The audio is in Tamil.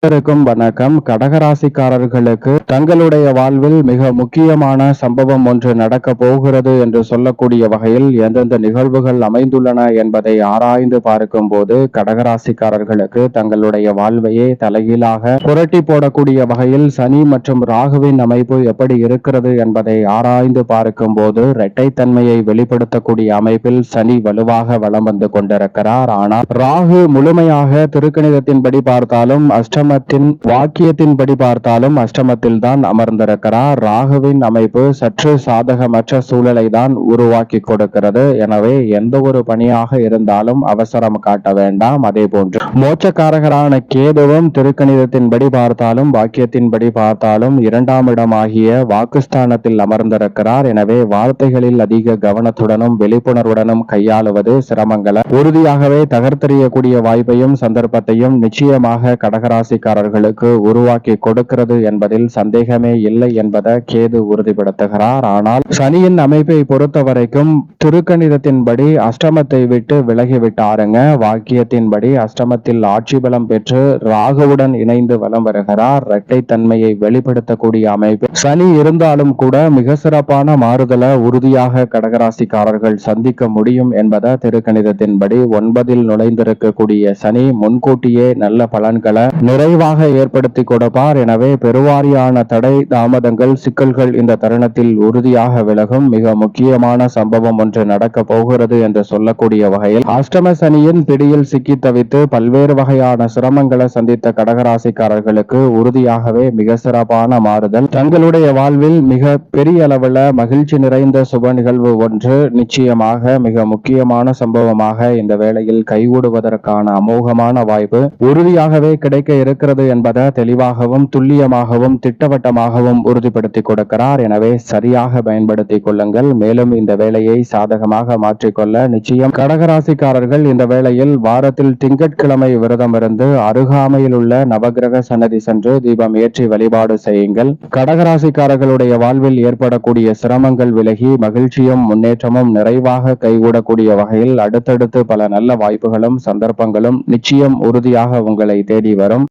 அனைவருக்கும் வணக்கம். கடகராசிக்காரர்களுக்கு தங்களுடைய வாழ்வில் மிக முக்கியமான சம்பவம் ஒன்று நடக்க போகிறது என்று சொல்லக்கூடிய வகையில் எந்தெந்த நிகழ்வுகள் அமைந்துள்ளன என்பதை ஆராய்ந்து பார்க்கும் போது கடகராசிக்காரர்களுக்கு தங்களுடைய வாழ்வையே தலைகீழாக புரட்டி போடக்கூடிய வகையில் சனி மற்றும் ராகுவின் அமைப்பு எப்படி இருக்கிறது என்பதை ஆராய்ந்து பார்க்கும் போது இரட்டைத்தன்மையை வெளிப்படுத்தக்கூடிய அமைப்பில் சனி வலுவாக வலம் வந்து கொண்டிருக்கிறார். ஆனால் ராகு முழுமையாக திருக்கணிதத்தின்படி பார்த்தாலும் வாக்கியத்தின்படி பார்த்தாலும் அஷ்டமத்தில் தான் அமர்ந்திருக்கிறார். ராகுவின் அமைப்பு சற்று சாதகமற்ற சூழலை தான் உருவாக்கி கொடுக்கிறது. எனவே எந்த ஒரு பணியாக இருந்தாலும் அவசரம் காட்ட வேண்டாம். அதே போன்று மோட்சக்காரகரான கேதுவும் திருக்கணிதத்தின்படி பார்த்தாலும் வாக்கியத்தின்படி பார்த்தாலும் 2ஆம் இடமாகிய வாக்குஸ்தானத்தில் அமர்ந்திருக்கிறார். எனவே வார்த்தைகளில் அதிக கவனத்துடனும் விழிப்புணர்வுடனும் கையாளுவது சிரமங்களை உறுதியாகவே தகர்த்தெறியக்கூடிய வாய்ப்பையும் சந்தர்ப்பத்தையும் நிச்சயமாக கடகராசிக்காரர்களுக்கு உருவாக்கி கொடுக்கிறது என்பதில் சந்தேகமே இல்லை என்பதை கேது உறுதிப்படுத்துகிறார். ஆனால் சனியின் அமைப்பை பொறுத்த வரைக்கும் திருக்கணிதத்தின்படி அஷ்டமத்தை விட்டு விலகிவிட்டாருங்க. வாக்கியத்தின்படி அஷ்டமத்தில் ஆட்சி பலம் பெற்று ராகுவுடன் இணைந்து வலம் வருகிறார். இரட்டைத்தன்மையை வெளிப்படுத்தக்கூடிய அமைப்பு சனி இருந்தாலும் கூட மிக சிறப்பான மாறுதலை உறுதியாக கடகராசிக்காரர்கள் சந்திக்க முடியும் என்பதை திருக்கணிதத்தின்படி 9இல் நுழைந்திருக்கக்கூடிய சனி முன்கூட்டியே நல்ல பலன்களை நிறைவாக ஏற்படுத்தி கொடுப்பார். எனவே பெருவாரியான தடை தாமதங்கள் சிக்கல்கள் இந்த தருணத்தில் உறுதியாக விலகும். மிக முக்கியமான சம்பவம் ஒன்று நடக்க போகிறது என்று சொல்லக்கூடிய வகையில் அஷ்டம சனியின் பிடியில் சிக்கி தவித்து பல்வேறு வகையான சிரமங்களை சந்தித்த கடகராசிக்காரர்களுக்கு உறுதியாகவே மிக சிறப்பான மாறுதல் தங்களுடைய வாழ்வில் மிக பெரிய அளவில் மகிழ்ச்சி நிறைந்த சுப நிகழ்வு ஒன்று நிச்சயமாக மிக முக்கியமான சம்பவமாக இந்த வேளையில் கைகூடுவதற்கான அமோகமான வாய்ப்பு உறுதியாகவே கிடைக்க இருக்கிறது என்பதை தெளிவாகவும் துல்லியமாகவும் திட்டவட்டமாகவும் உறுதிப்படுத்தி கொடுக்கிறார். எனவே சரியாக பயன்படுத்திக் கொள்ளுங்கள். மேலும் இந்த வேலையை சாதகமாக மாற்றிக்கொள்ள நிச்சயம் கடகராசிக்காரர்கள் இந்த வேளையில் வாரத்தில் திங்கட்கிழமை விரதம் இருந்து அருகாமையில் உள்ள நவகிரக சன்னதி சென்று தீபம் ஏற்றி வழிபாடு செய்யுங்கள். கடகராசிக்காரர்களுடைய வாழ்வில் ஏற்படக்கூடிய சிரமங்கள் விலகி மகிழ்ச்சியும் முன்னேற்றமும் நிறைவாக கைகூடக்கூடிய வகையில் அடுத்தடுத்து பல நல்ல வாய்ப்புகளும் சந்தர்ப்பங்களும் நிச்சயம் உறுதியாக உங்களை தேடி வரும்.